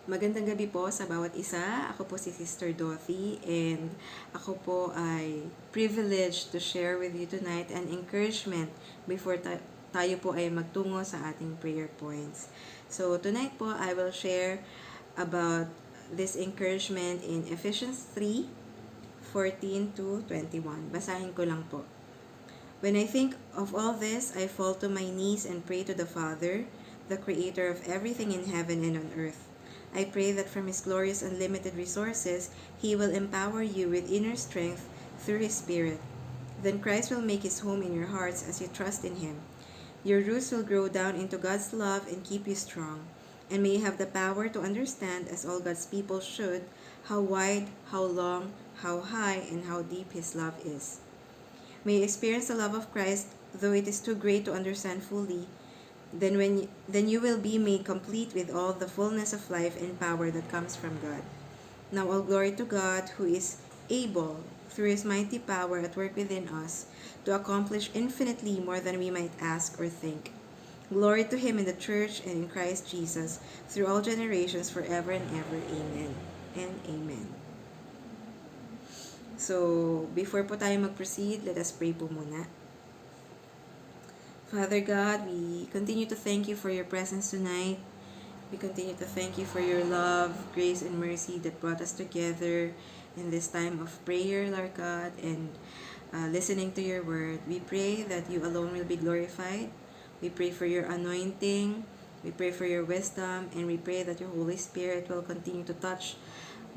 Magandang gabi po sa bawat isa. Ako po si Sister Dorothy and ako po ay privileged to share with you tonight an encouragement before tayo po ay magtungo sa ating prayer points. So tonight po I will share about this encouragement in Ephesians 3:14 to 21. Basahin ko lang po. When I think of all this, I fall to my knees and pray to the Father, the creator of everything in heaven and on earth. I pray that from His glorious unlimited resources, He will empower you with inner strength through His Spirit. Then Christ will make His home in your hearts as you trust in Him. Your roots will grow down into God's love and keep you strong. And may you have the power to understand, as all God's people should, how wide, how long, how high, and how deep His love is. May you experience the love of Christ, though it is too great to understand fully. Then you will be made complete with all the fullness of life and power that comes from God. Now all glory to God, who is able, through His mighty power at work within us, to accomplish infinitely more than we might ask or think. Glory to Him in the Church and in Christ Jesus, through all generations, forever and ever. Amen and amen. So, before po tayo mag-proceed, let us pray po muna. Father God, we continue to thank you for your presence tonight. We continue to thank you for your love, grace, and mercy that brought us together in this time of prayer, Lord God, and listening to your word. We pray that you alone will be glorified. We pray for your anointing. We pray for your wisdom, and we pray that your Holy Spirit will continue to touch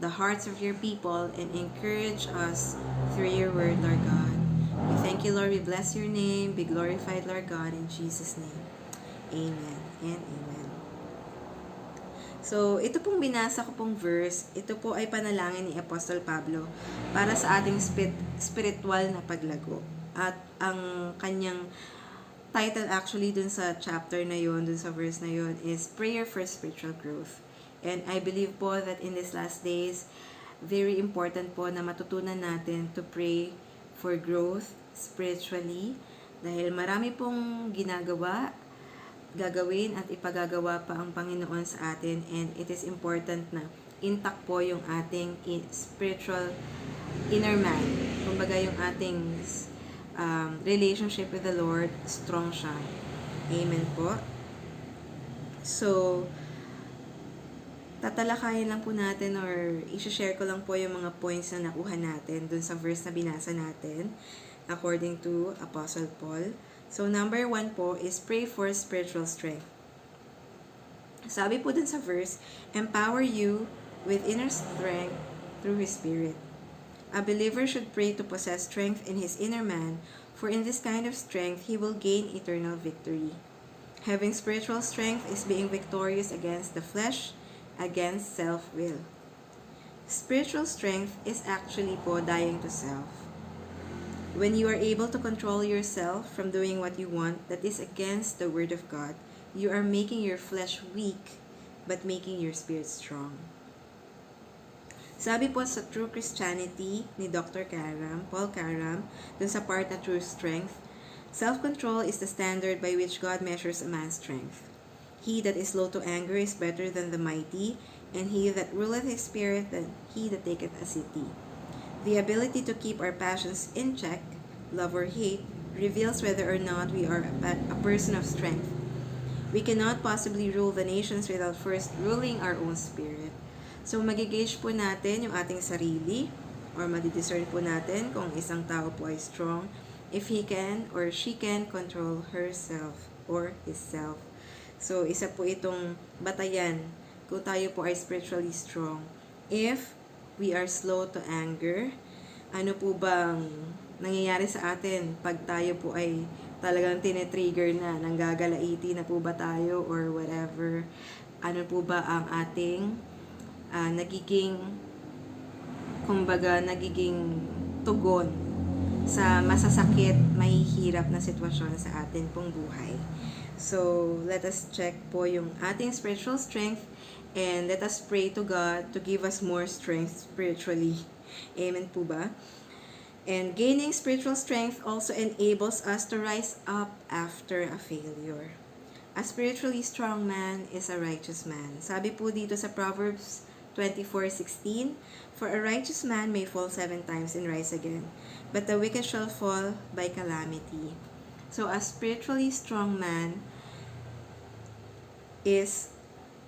the hearts of your people and encourage us through your word, Lord God. We thank you, Lord. We bless your name. Be glorified, Lord God, in Jesus' name. Amen and amen. So, ito pong binasa ko pong verse, ito po ay panalangin ni Apostol Pablo para sa ating spiritual na paglago. At ang kanyang title actually dun sa chapter na yun, dun sa verse na yun, is Prayer for Spiritual Growth. And I believe po that in these last days, very important po na matutunan natin to pray for growth spiritually dahil marami pong gagawin at ipagagawa pa ang Panginoon sa atin, and it is important na intact po yung ating spiritual inner man. Kumbaga yung ating relationship with the Lord, strong siya. Amen po. So, tatalakayin lang po natin or i-share ko lang po yung mga points na nakuha natin dun sa verse na binasa natin according to Apostle Paul. So, number 1 po is pray for spiritual strength. Sabi po dun sa verse, empower you with inner strength through His Spirit. A believer should pray to possess strength in his inner man, for in this kind of strength he will gain eternal victory. Having spiritual strength is being victorious against the flesh, against self-will. Spiritual strength is actually po dying to self. When you are able to control yourself from doing what you want that is against the Word of God, you are making your flesh weak, but making your spirit strong. Sabi po sa True Christianity ni Dr. Paul Caram, dun sa part na True Strength, self-control is the standard by which God measures a man's strength. He that is slow to anger is better than the mighty, and he that ruleth his spirit than he that taketh a city. The ability to keep our passions in check, love or hate, reveals whether or not we are a person of strength. We cannot possibly rule the nations without first ruling our own spirit. So, magigauge po natin yung ating sarili, or madidiscern po natin kung isang tao po ay strong if he can or she can control herself or himself. So, isa po itong batayan kung tayo po ay spiritually strong. If we are slow to anger, ano po bang nangyayari sa atin pag tayo po ay talagang tinitrigger na, nanggagalaiti na po ba tayo or whatever? Ano po ba ang ating nagiging tugon sa masasakit, mahihirap na sitwasyon sa atin pong buhay. So, let us check po yung ating spiritual strength and let us pray to God to give us more strength spiritually. Amen po ba? And gaining spiritual strength also enables us to rise up after a failure. A spiritually strong man is a righteous man. Sabi po dito sa Proverbs 24:16, "For a righteous man may fall 7 times and rise again, but the wicked shall fall by calamity." So, a spiritually strong man is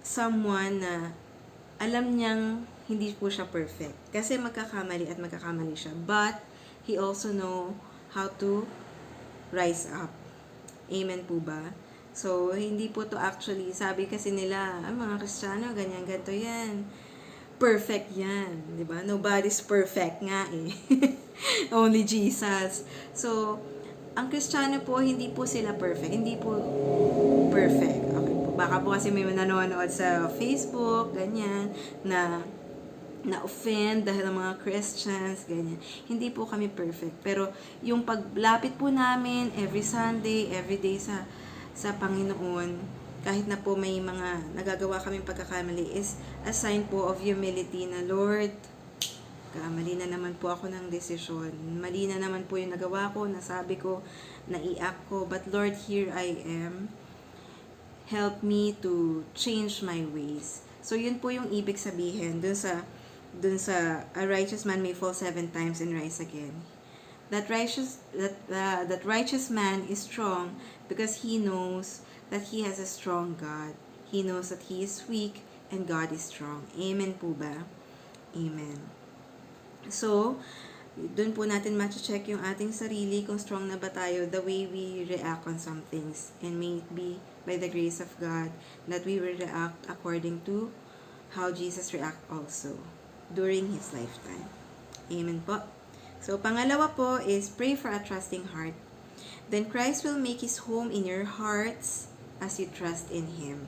someone na alam niyang hindi po siya perfect. Kasi magkakamali at magkakamali siya. But, he also know how to rise up. Amen po ba? So, hindi po to actually, sabi kasi nila, mga Kristiyano, ganyan, ganito yan. Perfect yan. Diba? Nobody's perfect nga eh. Only Jesus. So, ang Kristiyano po, hindi po sila perfect. Hindi po perfect. Okay po. Baka po kasi may nanonood sa Facebook, ganyan, na-offend dahil ang mga Christians, ganyan. Hindi po kami perfect. Pero, yung paglapit po namin, every Sunday, every day sa Panginoon, kahit na po may mga nagagawa kaming pagkakamali, is a sign po of humility na, Lord, mali na naman po ako ng desisyon. Mali na naman po yung nagawa ko, nasabi ko, naiact ko. But Lord, here I am. Help me to change my ways. So, yun po yung ibig sabihin dun sa a righteous man may fall 7 times and rise again. That righteous man is strong because he knows that he has a strong God. He knows that he is weak and God is strong. Amen po ba? Amen. So, dun po natin ma-check yung ating sarili kung strong na ba tayo the way we react on some things. And may it be by the grace of God that we will react according to how Jesus react also during His lifetime. Amen po. So, pangalawa po is pray for a trusting heart. Then Christ will make His home in your hearts as you trust in Him.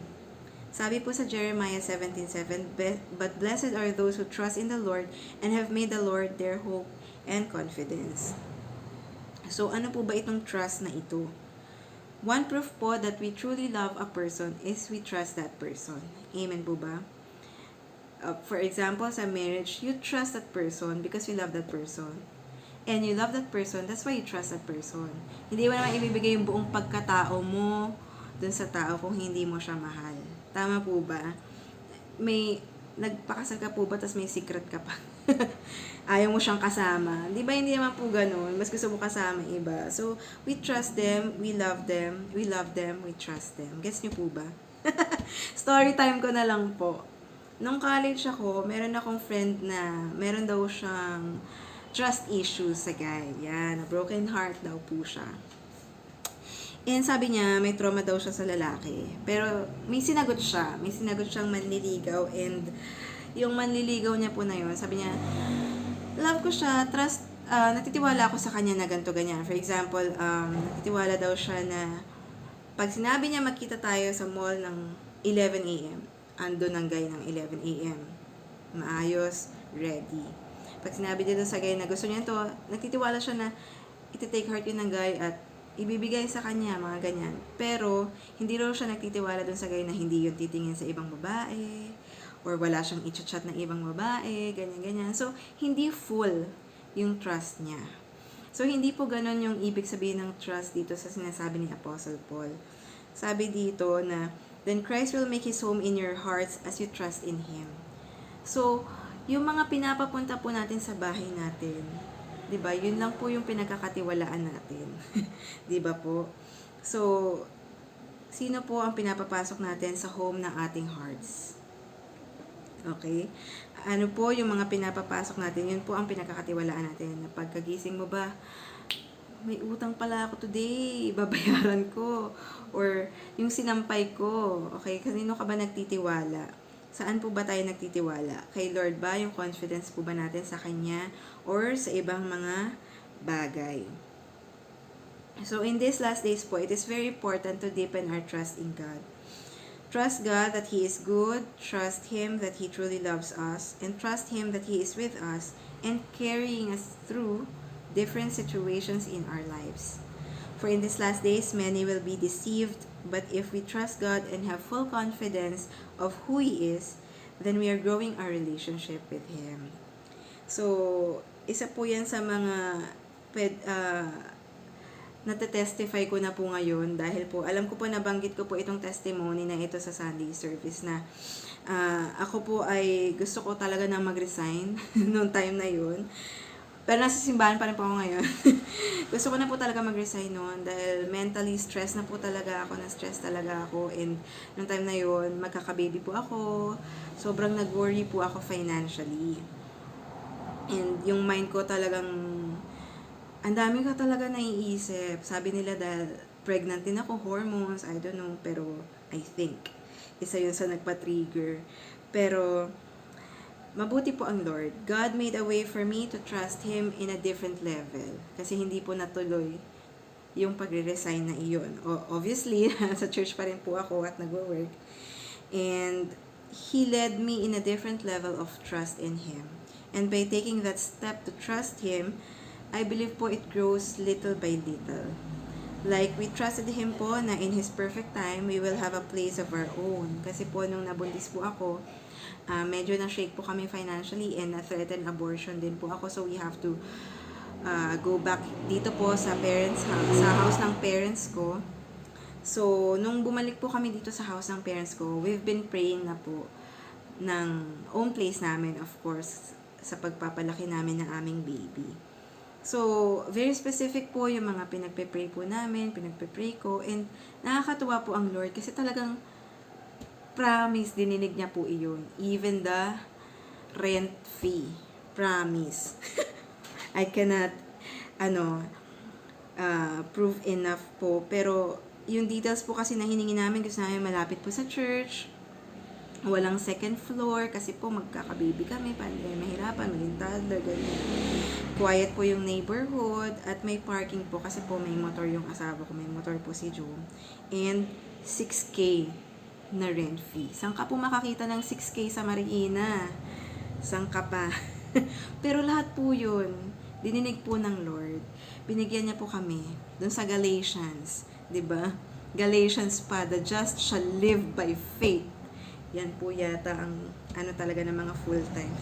Sabi po sa Jeremiah 17:7, "But blessed are those who trust in the Lord and have made the Lord their hope and confidence." So, ano po ba itong trust na ito? One proof po that we truly love a person is we trust that person. Amen po ba? For example, sa marriage, you trust that person because you love that person. And you love that person, that's why you trust that person. Hindi mo naman ibibigay yung buong pagkatao mo dun sa tao kung hindi mo siya mahal. Tama po ba? May nagpakasal ka po ba tapos may secret ka pa? Ayaw mo siyang kasama. Di ba hindi naman po ganun? Mas gusto mo kasama iba. So, we trust them, we love them, we trust them. Guess niyo po ba? Story time ko na lang po. Nung college ako, meron akong friend na meron daw siyang trust issues sa guy. Yan, a broken heart daw po siya. And sabi niya, may trauma daw siya sa lalaki. Pero may sinagot siya. May sinagot siyang manliligaw. And yung manliligaw niya po na yun, sabi niya, love ko siya, trust, natitiwala ako sa kanya na ganito, ganyan. For example, natitiwala daw siya na pag sinabi niya magkita tayo sa mall ng 11 a.m., ando ng guy ng 11 a.m. Maayos, ready. Pag sinabi dito sa guy na gusto niya ito, nagtitiwala siya na iti-take heart yun ng guy at ibibigay sa kanya, mga ganyan. Pero, hindi raw siya nagtitiwala dun sa guy na hindi yun titingin sa ibang babae, or wala siyang i-chat na ibang babae, ganyan-ganyan. So, hindi full yung trust niya. So, hindi po ganun yung ibig sabihin ng trust dito sa sinasabi ni Apostle Paul. Sabi dito na, "Then Christ will make His home in your hearts as you trust in Him." So, yung mga pinapapunta po natin sa bahay natin, 'di ba? Yun lang po yung pinagkakatiwalaan natin. 'Di ba po? So, sino po ang pinapapasok natin sa home ng ating hearts? Okay? Ano po yung mga pinapapasok natin? Yun po ang pinagkakatiwalaan natin. Pagkagising mo ba, may utang pala ako today, babayaran ko. Or yung sinampay ko, okay? Kanino ka ba nagtitiwala? Saan po ba tayo nagtitiwala? Kay Lord ba? Yung confidence po ba natin sa Kanya? Or sa ibang mga bagay? So, in these last days po, it is very important to deepen our trust in God. Trust God that He is good, trust Him that He truly loves us, and trust Him that He is with us and carrying us through different situations in our lives. For in these last days, many will be deceived, but if we trust God and have full confidence of who He is, then we are growing our relationship with Him. So, isa po yan sa mga natetestify ko na po ngayon dahil po alam ko po nabanggit ko po itong testimony na ito sa Sunday service na ako po ay gusto ko talaga na mag-resign noong time na yun. Pero nasa simbahan pa rin po ako ngayon. Gusto ko na po talaga mag-resign noon dahil mentally stress na po talaga ako, na-stress talaga ako. And noong time na yun, magkaka-baby po ako. Sobrang nag-worry po ako financially. And yung mind ko talagang, ang dami ko talaga naiisip. Sabi nila dahil pregnant din ako, hormones, I don't know. Pero I think, isa yun sa nagpa-trigger. Pero mabuti po ang Lord. God made a way for me to trust Him in a different level. Kasi hindi po natuloy yung pagre-resign na iyon. Obviously, sa church pa rin po ako at nag-work. And He led me in a different level of trust in Him. And by taking that step to trust Him, I believe po it grows little by little. Like, we trusted Him po na in His perfect time, we will have a place of our own. Kasi po, nung nabuntis po ako, medyo na-shake po kami financially and na-threaten abortion din po ako. So, we have to go back dito po sa sa house ng parents ko. So, nung bumalik po kami dito sa house ng parents ko, we've been praying na po ng own place namin, of course, sa pagpapalaki namin ng aming baby. So, very specific po yung mga pinagpe-pray po namin, pinagpe-pray ko, and nakakatuwa po ang Lord kasi talagang promise, dininig niya po iyon. Even the rent fee. Promise. I cannot, prove enough po. Pero, yung details po kasi na hiningi namin, gusto namin malapit po sa church. Walang second floor, kasi po magkakababy kami, mahirapan, maging toddler, ganyan. Quiet po yung neighborhood, at may parking po, kasi po may motor yung asawa ko, may motor po si Joe. And 6K na rent fee. Saan ka po makakita ng 6K sa Marikina? Saan ka pa? Pero lahat po yun, dininig po ng Lord. Binigyan niya po kami dun sa Galatians, 'di ba? Galatians pa, the just shall live by faith. Yan po yata ang talaga ng mga full-time.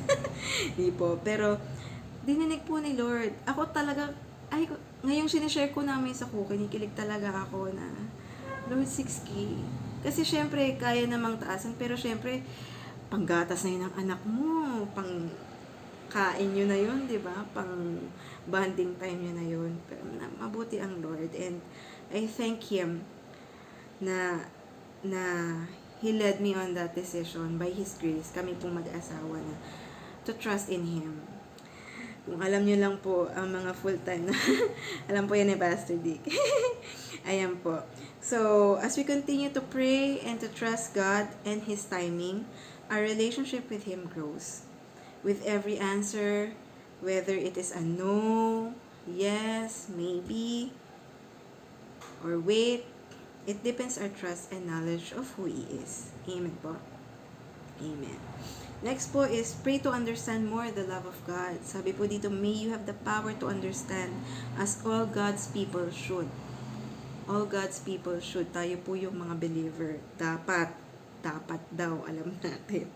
Di po. Pero dininig po ni Lord. Ako talaga, ngayong sinishare ko namin sa kinikilig talaga ako na Lord, 6K. Kasi syempre, kaya namang taasan, pero syempre, panggatas na yun ng anak mo, pang kain nyo na yun, di ba? Pang bonding time nyo na yun. Pero mabuti ang Lord. And I thank Him na He led me on that decision by His grace. Kami pong mag-asawa na to trust in Him. Kung alam nyo lang po ang mga full-time na alam po yan ni Pastor Dick. Ayan po. So, as we continue to pray and to trust God and His timing, our relationship with Him grows. With every answer, whether it is a no, yes, maybe, or wait, it depends our trust and knowledge of who He is. Amen po. Amen. Next po is pray to understand more the love of God. Sabi po dito, may you have the power to understand as all God's people should. All God's people should. Tayo po yung mga believer. Dapat daw, alam natin.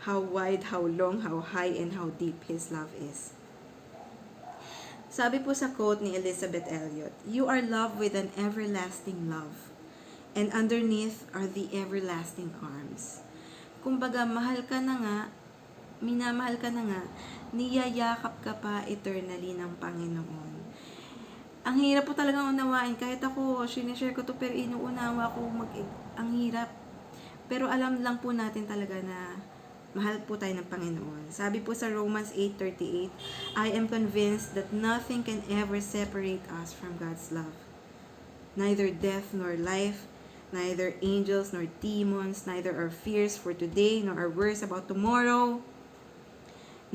How wide, how long, how high, and how deep His love is. Sabi po sa quote ni Elizabeth Elliot, you are loved with an everlasting love, and underneath are the everlasting arms. Kumbaga, mahal ka na nga, minamahal ka na nga, niyayakap ka pa eternally ng Panginoon. Ang hirap po talaga unawain. Kahit ako, sinishare ko to, pero inuunawa ko ang hirap. Pero alam lang po natin talaga na mahal po tayo ng Panginoon. Sabi po sa Romans 8:38, I am convinced that nothing can ever separate us from God's love. Neither death nor life, neither angels nor demons, neither our fears for today nor our worries about tomorrow.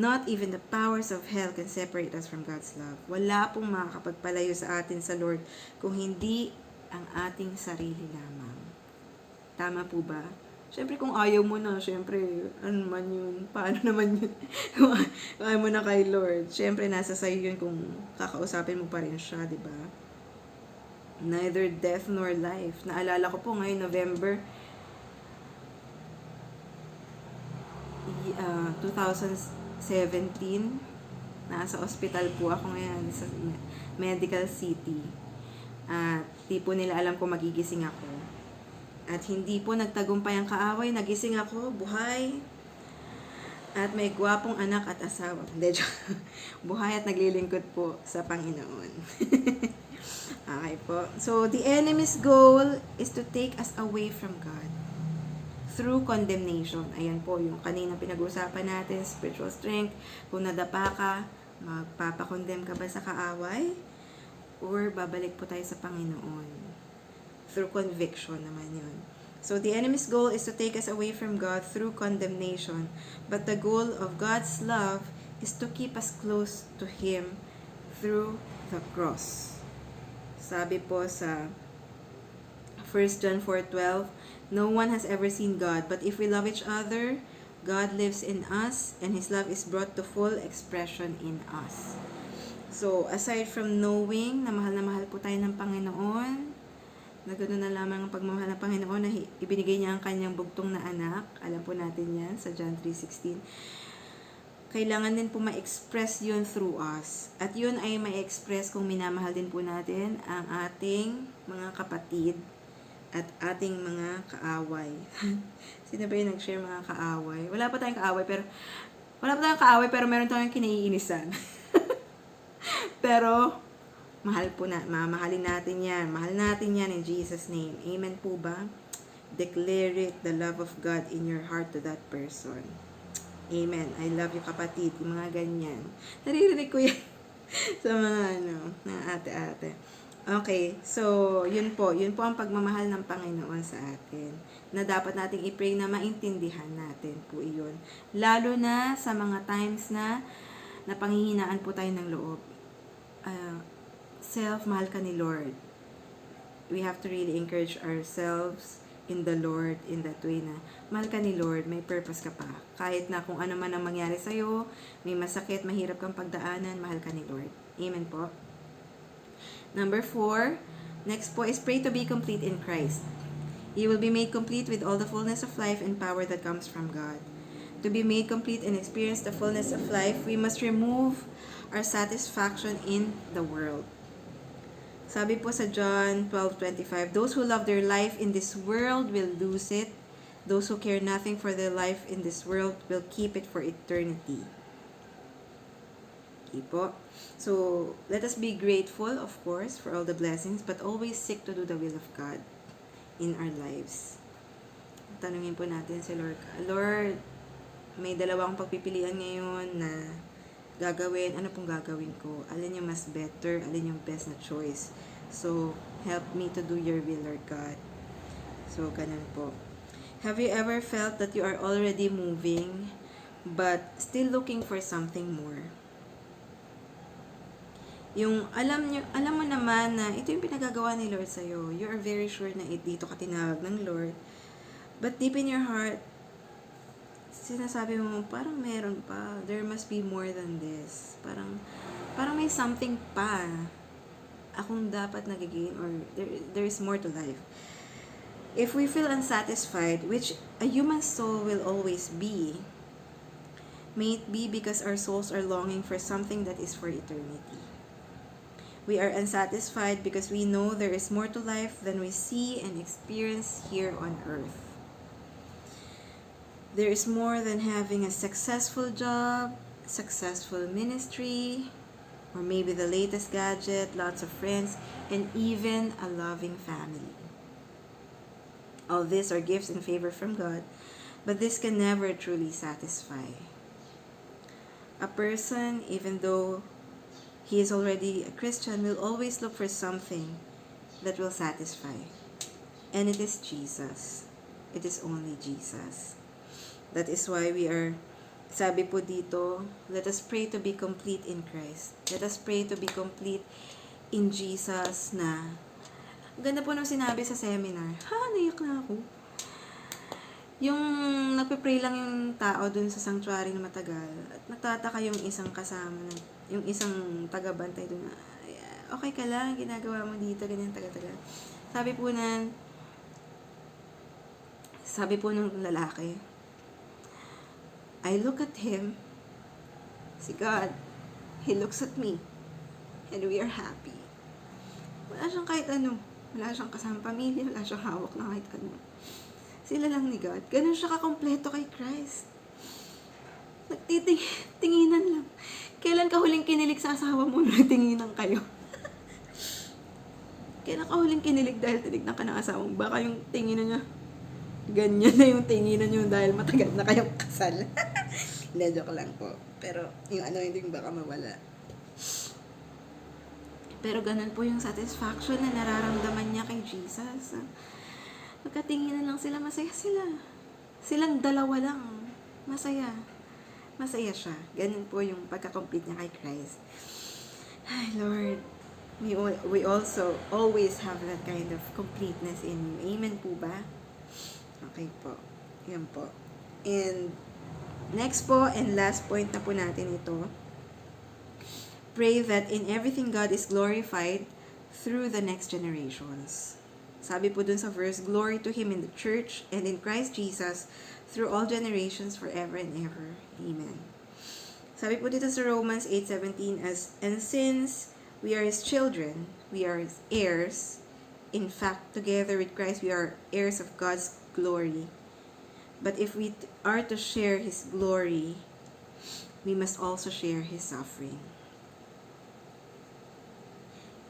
Not even the powers of hell can separate us from God's love. Wala pong makakapagpalayo sa atin sa Lord kung hindi ang ating sarili lamang. Tama po ba? Siyempre kung ayaw mo na, siyempre, ano man yun, paano naman yun? Kung ayaw mo na kay Lord, siyempre nasa sa'yo yun kung kakausapin mo pa rin siya, di ba? Neither death nor life. Naalala ko po ngayon, November 2017, nasa ospital po ako ngayon sa Medical City. At di po nila alam kung magigising ako. At hindi po nagtagumpay ang kaaway, nagising ako, buhay. At may gwapong anak at asawa. Hindi, buhay at naglilingkod po sa Panginoon. Okay po. So, the enemy's goal is to take us away from God through condemnation. Ayan po, yung kanina pinag-uusapan natin, spiritual strength. Kung nadapa ka, magpapakondem ka ba sa kaaway? Or babalik po tayo sa Panginoon? Through conviction naman yun. So, the enemy's goal is to take us away from God through condemnation. But the goal of God's love is to keep us close to Him through the cross. Sabi po sa 1 John 4:12, no one has ever seen God, but if we love each other, God lives in us, and His love is brought to full expression in us. So, aside from knowing na mahal po tayo ng Panginoon, na gano'n na lamang ang pagmamahal ng Panginoon na ibinigay niya ang kanyang bugtong na anak. Alam po natin yan sa John 3:16. Kailangan din po ma-express yun through us. At yun ay ma-express kung minamahal din po natin ang ating mga kapatid at ating mga kaaway. Sino ba yung nag-share mga kaaway? Wala pa tayong kaaway pero meron tayong kinaiinisan. Pero mamahalin natin yan. Mahal natin yan in Jesus' name. Amen po ba? Declare it, the love of God in your heart to that person. Amen. I love you, kapatid. Yung mga ganyan. Naririnig ko yan sa mga ate-ate. Okay, so yun po ang pagmamahal ng Panginoon sa atin. Na dapat nating i-pray na maintindihan natin po iyon. Lalo na sa mga times na panghihinaan po tayo ng loob. Mahal ka ni Lord. We have to really encourage ourselves in the Lord in that way na mahal ka ni Lord, may purpose ka pa. Kahit na kung ano man ang mangyari sa'yo, may masakit, mahirap kang pagdaanan, mahal ka ni Lord. Amen po. Number 4, next po is pray to be complete in Christ. You will be made complete with all the fullness of life and power that comes from God. To be made complete and experience the fullness of life, we must remove our satisfaction in the world. Sabi po sa John 12:25, those who love their life in this world will lose it. Those who care nothing for their life in this world will keep it for eternity. Okay po. So, let us be grateful, of course, for all the blessings, but always seek to do the will of God in our lives. Tanungin po natin si Lord, Lord, may dalawang pagpipilian ngayon na gagawin, ano pong gagawin ko? Alin yung mas better? Alin yung best na choice? So, help me to do your will, Lord God. So, ganun po. Have you ever felt that you are already moving, but still looking for something more? Yung, alam mo naman na ito yung pinagagawa ni Lord sa'yo. You are very sure na dito ka tinawag ng Lord. But deep in your heart, sinasabi mo, parang meron pa. There must be more than this. Parang may something pa akong dapat nagiging, or there is more to life. If we feel unsatisfied, which a human soul will always be, may it be because our souls are longing for something that is for eternity. We are unsatisfied because we know there is more to life than we see and experience here on earth. There is more than having a successful job, successful ministry, or maybe the latest gadget, lots of friends, and even a loving family. All these are gifts and favor from God, but this can never truly satisfy. A person, even though he is already a Christian, will always look for something that will satisfy. And it is Jesus. It is only Jesus. That is why we are, sabi po dito, let us pray to be complete in Christ. Let us pray to be complete in Jesus na, ganda po nung sinabi sa seminar. Naiyak na ako. Yung nagpe-pray lang yung tao dun sa sanctuary na matagal. At nagtataka yung isang kasama, yung isang taga-bantay dun na, okay ka lang, ginagawa mo dito, ganyan, taga-taga. Sabi po nung lalaki, I look at him, si God, He looks at me, and we are happy. Wala siyang kahit ano. Wala siyang kasama pamilya, wala siyang hawak na kahit ano. Sila lang ni God. Ganun siya kakompleto kay Christ. Nagtitinginan lang. Kailan ka huling kinilig sa asawa mo nung nagtinginan kayo? Kailan ka huling kinilig dahil tinignan ka ng asawa mo? Baka yung tinginan niya, ganyan na yung tinginan niyo dahil matagal na kayong kasal. Hindi, joke lang po. Pero yung ano, hindi baka mawala. Pero ganun po yung satisfaction na nararamdaman niya kay Jesus. Magkatinginan lang sila, masaya sila. Silang dalawa lang, masaya. Masaya siya. Ganun po yung pagka-complete niya kay Christ. Ay, Lord, we also always have that kind of completeness in you. Amen po ba? Okay po. Yan po. And next po, and last point na po natin ito. Pray that in everything God is glorified through the next generations. Sabi po dun sa verse, glory to Him in the church and in Christ Jesus through all generations forever and ever. Amen. Sabi po dito sa Romans 8:17, and since we are His children, we are His heirs. In fact, together with Christ, we are heirs of God's glory. But if we are to share His glory, we must also share His suffering.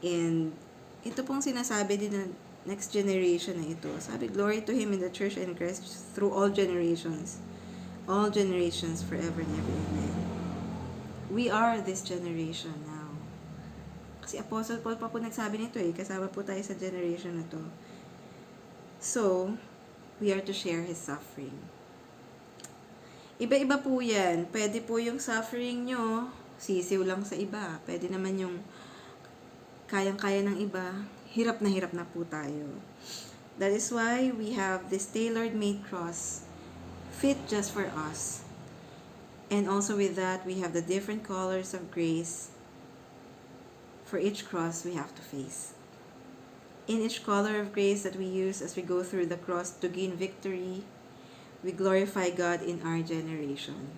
And ito pong sinasabi din ng next generation na ito. Sabi, glory to Him in the church and Christ through all generations forever and ever. Amen. We are this generation now. Kasi Apostle Paul pa po nagsabi nito kasama po tayo sa generation na to. So, we are to share His suffering. Iba-iba po yan. Pwede po yung suffering nyo, sisiw lang sa iba. Pwede naman yung kayang-kaya ng iba, hirap na po tayo. That is why we have this tailor-made cross, fit just for us. And also with that, we have the different colors of grace for each cross we have to face. In each color of grace that we use as we go through the cross to gain victory, we glorify God in our generation.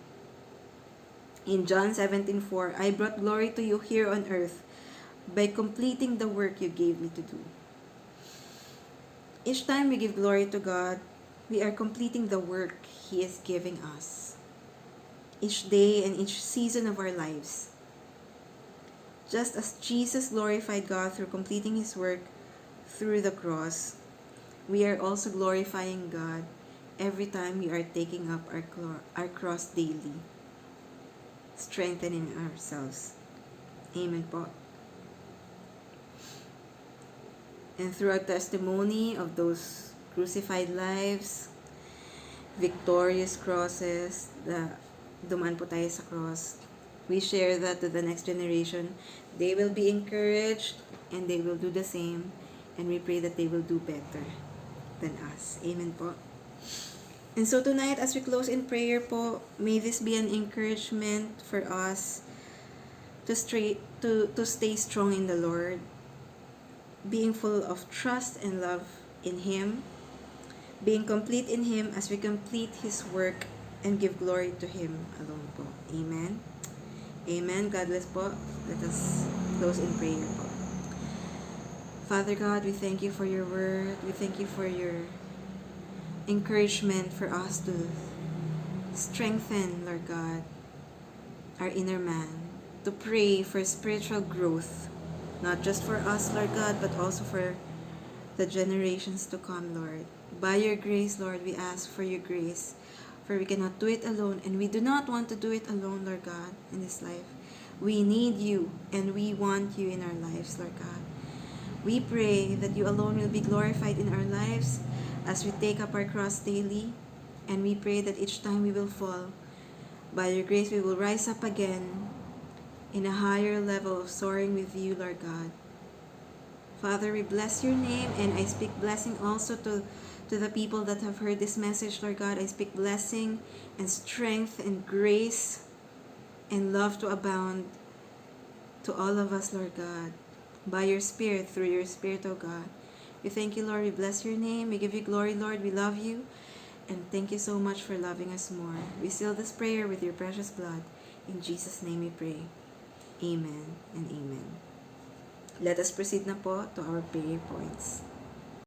In John 17:4, I brought glory to you here on earth by completing the work you gave me to do. Each time we give glory to God, we are completing the work He is giving us. Each day and each season of our lives. Just as Jesus glorified God through completing His work through the cross, we are also glorifying God every time we are taking up our cross daily, strengthening ourselves. Amen po. And through our testimony of those crucified lives, victorious crosses, dumaan po tayo sa cross, we share that to the next generation. They will be encouraged and they will do the same, and we pray that they will do better than us. Amen po. And so tonight, as we close in prayer po, may this be an encouragement for us to stay strong in the Lord, being full of trust and love in Him, being complete in Him as we complete His work and give glory to Him alone po. Amen. Amen. God bless po. Let us close in prayer po. Father God, we thank You for Your word. We thank You for Your encouragement for us to strengthen, Lord God, our inner man, to pray for spiritual growth, not just for us, Lord God, but also for the generations to come, Lord. By Your grace, Lord, we ask for Your grace, for we cannot do it alone, and we do not want to do it alone, Lord God, in this life. We need You, and we want You in our lives, Lord God. We pray that You alone will be glorified in our lives as we take up our cross daily, and we pray that each time we will fall, by Your grace we will rise up again in a higher level of soaring with You, Lord God. Father, we bless Your name, and I speak blessing also to the people that have heard this message, Lord God. I speak blessing and strength and grace and love to abound to all of us, Lord God, by Your Spirit, through Your Spirit, O God. We thank You, Lord. We bless Your name. We give You glory, Lord. We love You. And thank You so much for loving us more. We seal this prayer with Your precious blood. In Jesus' name we pray. Amen and amen. Let us proceed na po to our prayer points.